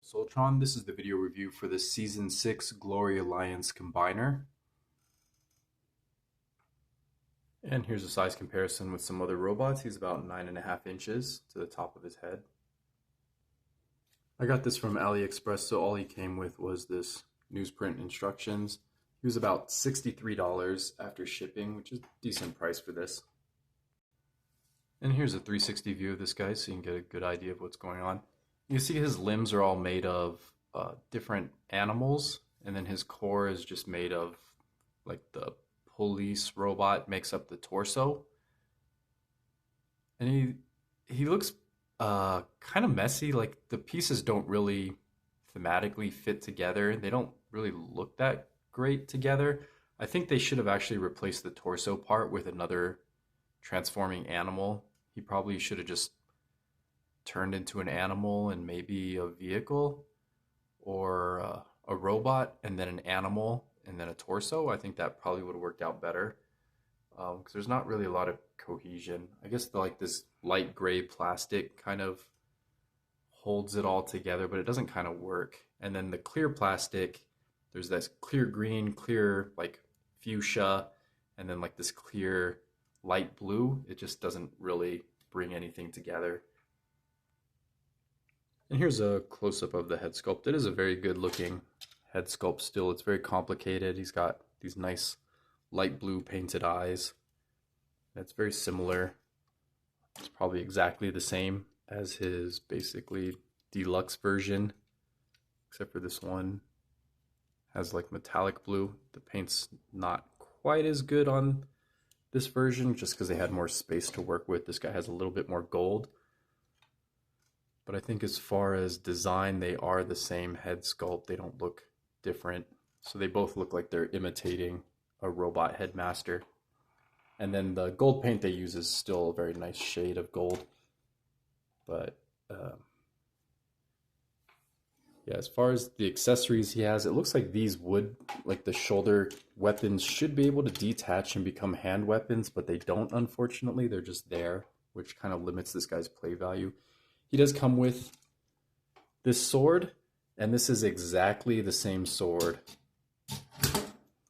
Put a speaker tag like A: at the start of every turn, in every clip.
A: Soltron. This is the video review for the Season 6 Glory Alliance Combiner. And here's a size comparison with some other robots. He's about 9.5 inches to the top of his head. I got this from AliExpress, so all he came with was this newsprint instructions. He was about $63 after shipping, which is a decent price for this. And here's a 360 view of this guy so you can get a good idea of what's going on. You see his limbs are all made of different animals, and then his core is just made of, like, the police robot makes up the torso. And he looks kind of messy. Like, the pieces don't really thematically fit together. They don't really look that great together. I think they should have actually replaced the torso part with another transforming animal. He probably should have just turned into an animal and maybe a vehicle, or a robot and then an animal and then a torso. I think that probably would have worked out better, because there's not really a lot of cohesion. I guess like this light gray plastic kind of holds it all together, but it doesn't kind of work. And then the clear plastic, there's this clear green, clear like fuchsia, and then like this clear light blue. It just doesn't really bring anything together. And here's a close-up of the head sculpt. It is a very good looking head sculpt still. It's very complicated. He's got these nice light blue painted eyes. It's very similar. It's probably exactly the same as his basically deluxe version, except for this one has like metallic blue. The paint's not quite as good on this version just because they had more space to work with. This guy has a little bit more gold. But I think as far as design, they are the same head sculpt. They don't look different. So they both look like they're imitating a robot headmaster. And then the gold paint they use is still a very nice shade of gold. But yeah, as far as the accessories he has, it looks like these would, like the shoulder weapons, should be able to detach and become hand weapons, but they don't, unfortunately. They're just there, which kind of limits this guy's play value. He does come with this sword, and this is exactly the same sword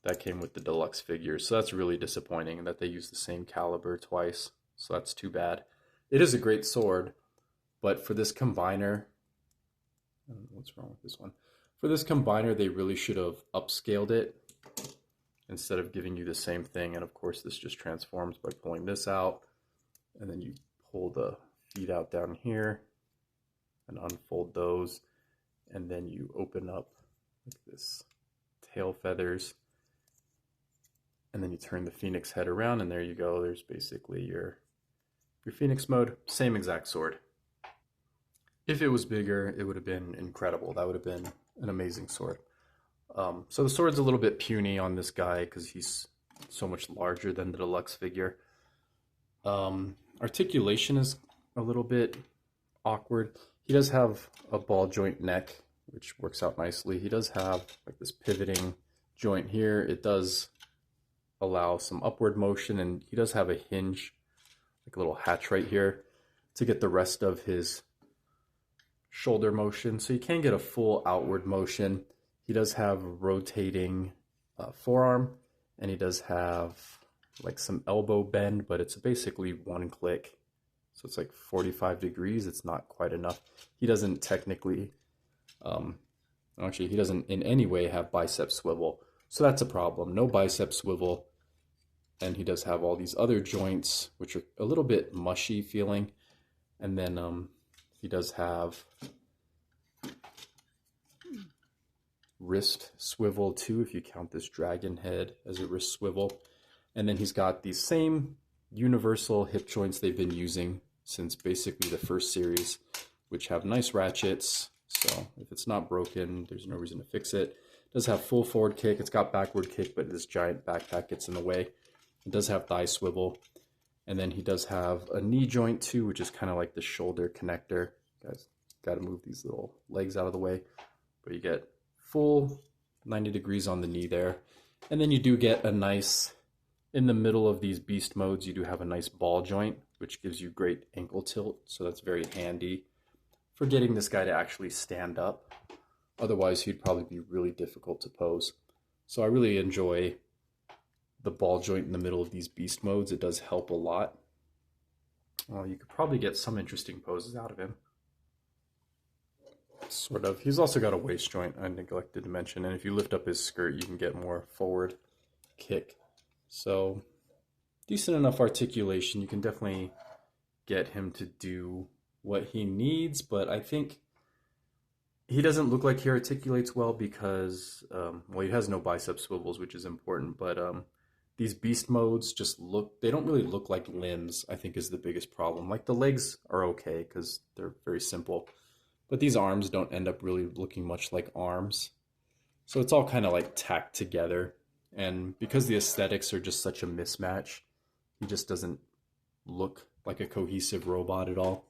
A: that came with the deluxe figure. So that's really disappointing that they used the same caliber twice. So that's too bad. It is a great sword, but for this combiner, I don't know what's wrong with this one. For this combiner, they really should have upscaled it instead of giving you the same thing. And of course, this just transforms by pulling this out, and then you pull the feet out down here and unfold those, and then you open up like this tail feathers, and then you turn the phoenix head around, and there you go. There's basically your phoenix mode. Same exact sword. If it was bigger, it would have been incredible. That would have been an amazing sword. So the sword's a little bit puny on this guy because he's so much larger than the deluxe figure. Articulation is a little bit awkward. He does have a ball joint neck, which works out nicely. He does have like this pivoting joint here. It does allow some upward motion, and he does have a hinge, like a little hatch right here, to get the rest of his shoulder motion. So you can get a full outward motion. He does have rotating forearm, and he does have like some elbow bend, but it's basically one click. So it's like 45 degrees. It's not quite enough. He doesn't technically, actually, he doesn't in any way have bicep swivel. So that's a problem. No bicep swivel. And he does have all these other joints, which are a little bit mushy feeling. And then he does have wrist swivel too, if you count this dragon head as a wrist swivel. And then he's got these same universal hip joints they've been using since basically the first series, which have nice ratchets. So if it's not broken, there's no reason to fix it. It does have full forward kick. It's got backward kick, but this giant backpack gets in the way. It does have thigh swivel. And then he does have a knee joint too, which is kind of like the shoulder connector. Guys, got to move these little legs out of the way. But you get full 90 degrees on the knee there. And then you do get a nice, in the middle of these beast modes, you do have a nice ball joint, which gives you great ankle tilt. So that's very handy for getting this guy to actually stand up. Otherwise, he'd probably be really difficult to pose. So I really enjoy the ball joint in the middle of these beast modes. It does help a lot. Well, you could probably get some interesting poses out of him. Sort of. He's also got a waist joint I neglected to mention, and if you lift up his skirt, you can get more forward kick. So decent enough articulation. You can definitely get him to do what he needs, but I think he doesn't look like he articulates well because, well, he has no bicep swivels, which is important, but these beast modes just look, they don't really look like limbs, I think is the biggest problem. Like the legs are okay because they're very simple, but these arms don't end up really looking much like arms. So it's all kind of like tacked together. And because the aesthetics are just such a mismatch, he just doesn't look like a cohesive robot at all.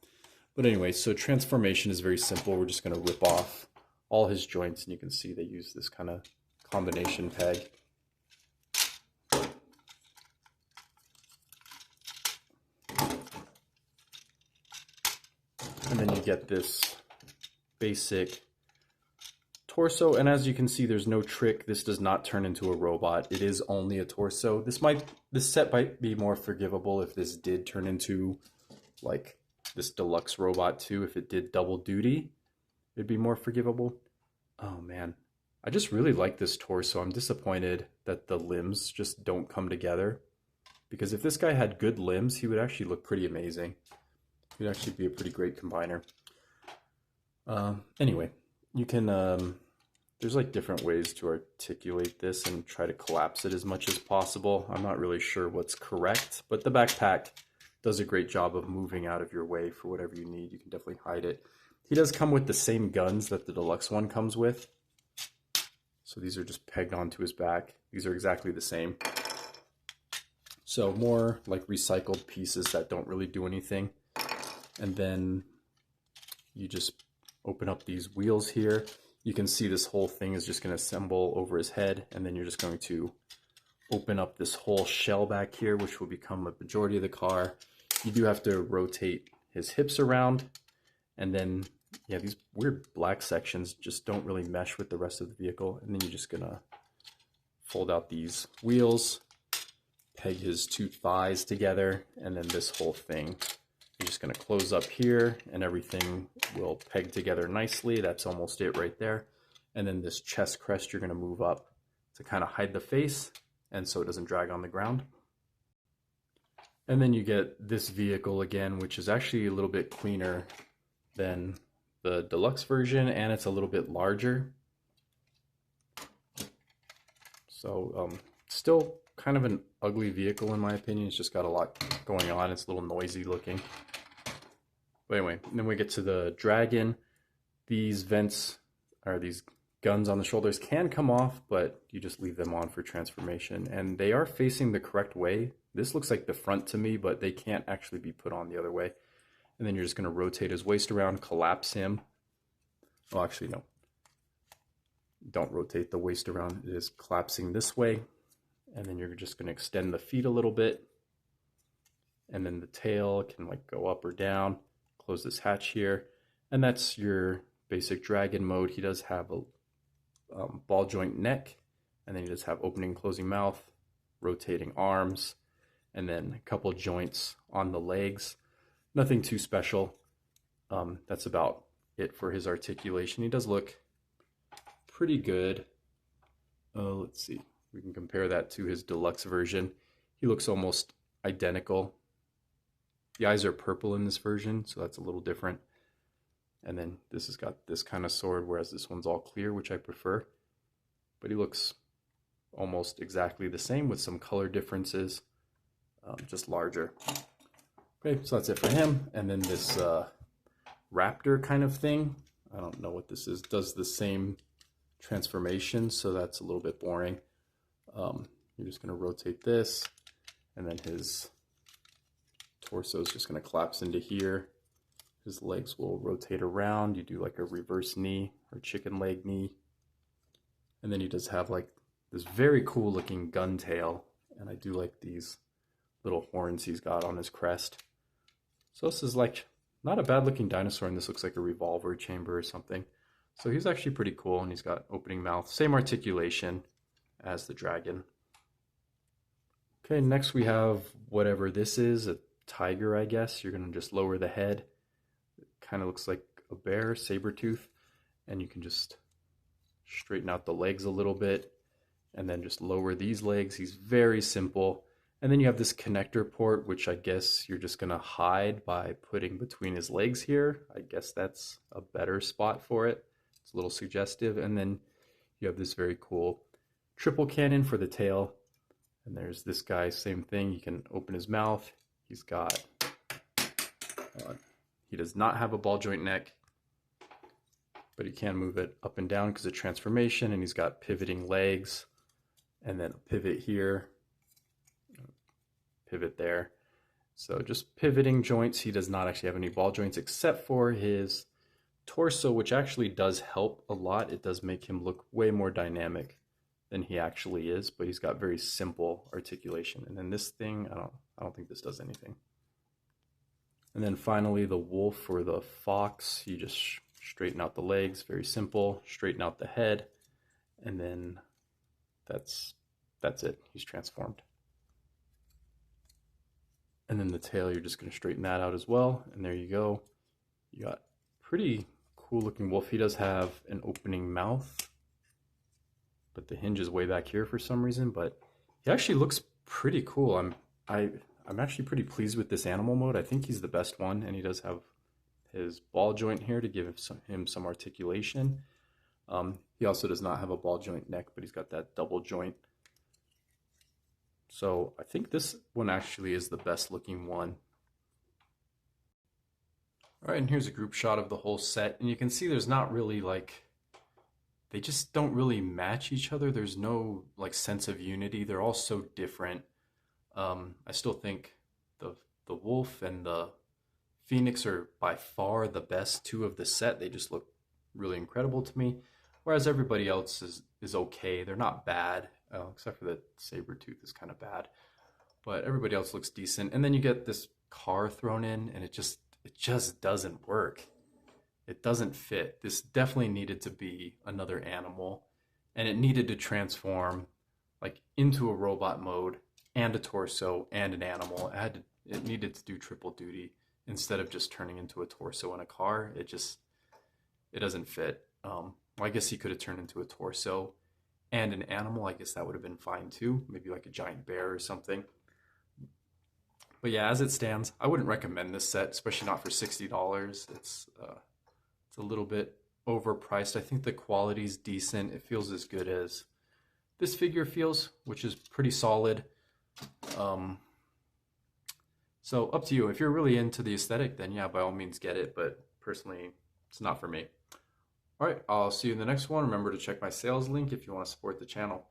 A: But anyway, so transformation is very simple. We're just going to rip off all his joints, and you can see they use this kind of combination peg. And then you get this basic torso, and as you can see, there's no trick. This does not turn into a robot. It is only a torso. This set might be more forgivable if this did turn into like this deluxe robot too. If it did double duty, it'd be more forgivable. Oh man, I just really like this torso. I'm disappointed that the limbs just don't come together, because if this guy had good limbs, he would actually look pretty amazing. He'd actually be a pretty great combiner. Anyway, you can there's like different ways to articulate this and try to collapse it as much as possible. I'm not really sure what's correct, but the backpack does a great job of moving out of your way for whatever you need. You can definitely hide it. He does come with the same guns that the deluxe one comes with. So these are just pegged onto his back. These are exactly the same. So more like recycled pieces that don't really do anything. And then you just open up these wheels here. You can see this whole thing is just going to assemble over his head, and then you're just going to open up this whole shell back here, which will become a majority of the car. You do have to rotate his hips around, and then, yeah, these weird black sections just don't really mesh with the rest of the vehicle. And then you're just going to fold out these wheels, peg his two thighs together, and then this whole thing, you're just going to close up here, and everything will peg together nicely. That's almost it right there. And then this chest crest you're going to move up to kind of hide the face, and so it doesn't drag on the ground. And then you get this vehicle again, which is actually a little bit cleaner than the deluxe version, and it's a little bit larger. So still kind of an ugly vehicle in my opinion. It's just got a lot going on. It's a little noisy looking. But anyway, then we get to the dragon. These vents, or these guns on the shoulders, can come off, but you just leave them on for transformation. And they are facing the correct way. This looks like the front to me, but they can't actually be put on the other way. And then you're just going to rotate his waist around, collapse him. Well, actually, no. Don't rotate the waist around. It is collapsing this way. And then you're just going to extend the feet a little bit. And then the tail can like go up or down. Close this hatch here. And that's your basic dragon mode. He does have a ball joint neck. And then he does have opening and closing mouth, rotating arms, and then a couple joints on the legs. Nothing too special. That's about it for his articulation. He does look pretty good. Let's see. We can compare that to his deluxe version. He looks almost identical. The eyes are purple in this version, so that's a little different. And then this has got this kind of sword, whereas this one's all clear, which I prefer. But he looks almost exactly the same with some color differences, just larger. Okay, so that's it for him. And then this raptor kind of thing, I don't know what this is, does the same transformation, so that's a little bit boring. You're just going to rotate this, and then his torso is just going to collapse into here. His legs will rotate around. You do like a reverse knee or chicken leg knee. And then he does have like this very cool looking gun tail, and I do like these little horns he's got on his crest. So this is like not a bad looking dinosaur, and this looks like a revolver chamber or something. So he's actually pretty cool, and he's got opening mouth. Same articulation as the dragon. Okay, next we have whatever this is, a tiger, I guess. You're gonna just lower the head. It kind of looks like a bear, saber tooth, and you can just straighten out the legs a little bit and then just lower these legs. He's very simple. And then you have this connector port, which I guess you're just gonna hide by putting between his legs here. I guess that's a better spot for it. It's a little suggestive. And then you have this very cool triple cannon for the tail. And there's this guy, same thing. You can open his mouth. He's got, he does not have a ball joint neck, but he can move it up and down because of transformation. And he's got pivoting legs and then a pivot here, pivot there. So just pivoting joints. He does not actually have any ball joints except for his torso, which actually does help a lot. It does make him look way more dynamic than he actually is, but he's got very simple articulation. And then this thing, I don't think this does anything. And then finally the wolf or the fox, you just straighten out the legs, very simple, straighten out the head, and then that's it. He's transformed. And then the tail, you're just gonna straighten that out as well. And there you go. You got pretty cool looking wolf. He does have an opening mouth, but the hinge is way back here for some reason, but he actually looks pretty cool. I'm actually pretty pleased with this animal mode. I think he's the best one, and he does have his ball joint here to give him some articulation. He also does not have a ball joint neck, but he's got that double joint. So I think this one actually is the best looking one. All right, and here's a group shot of the whole set, and you can see there's not really like, they just don't really match each other. There's no like sense of unity. They're all so different. I still think the wolf and the phoenix are by far the best two of the set. They just look really incredible to me. Whereas everybody else is okay. They're not bad, except for the saber tooth is kind of bad. But everybody else looks decent. And then you get this car thrown in, and it just doesn't work. It doesn't fit. This definitely needed to be another animal, and it needed to transform like into a robot mode and a torso and an animal. It needed to do triple duty instead of just turning into a torso in a car. It doesn't fit. Well, I guess he could have turned into a torso and an animal. I guess that would have been fine too. Maybe like a giant bear or something. But yeah, as it stands, I wouldn't recommend this set, especially not for $60. It's a little bit overpriced. I think the quality's decent. It feels as good as this figure feels, which is pretty solid. So up to you. If you're really into the aesthetic, then yeah, by all means get it. But personally, it's not for me. All right, I'll see you in the next one. Remember to check my sales link if you want to support the channel.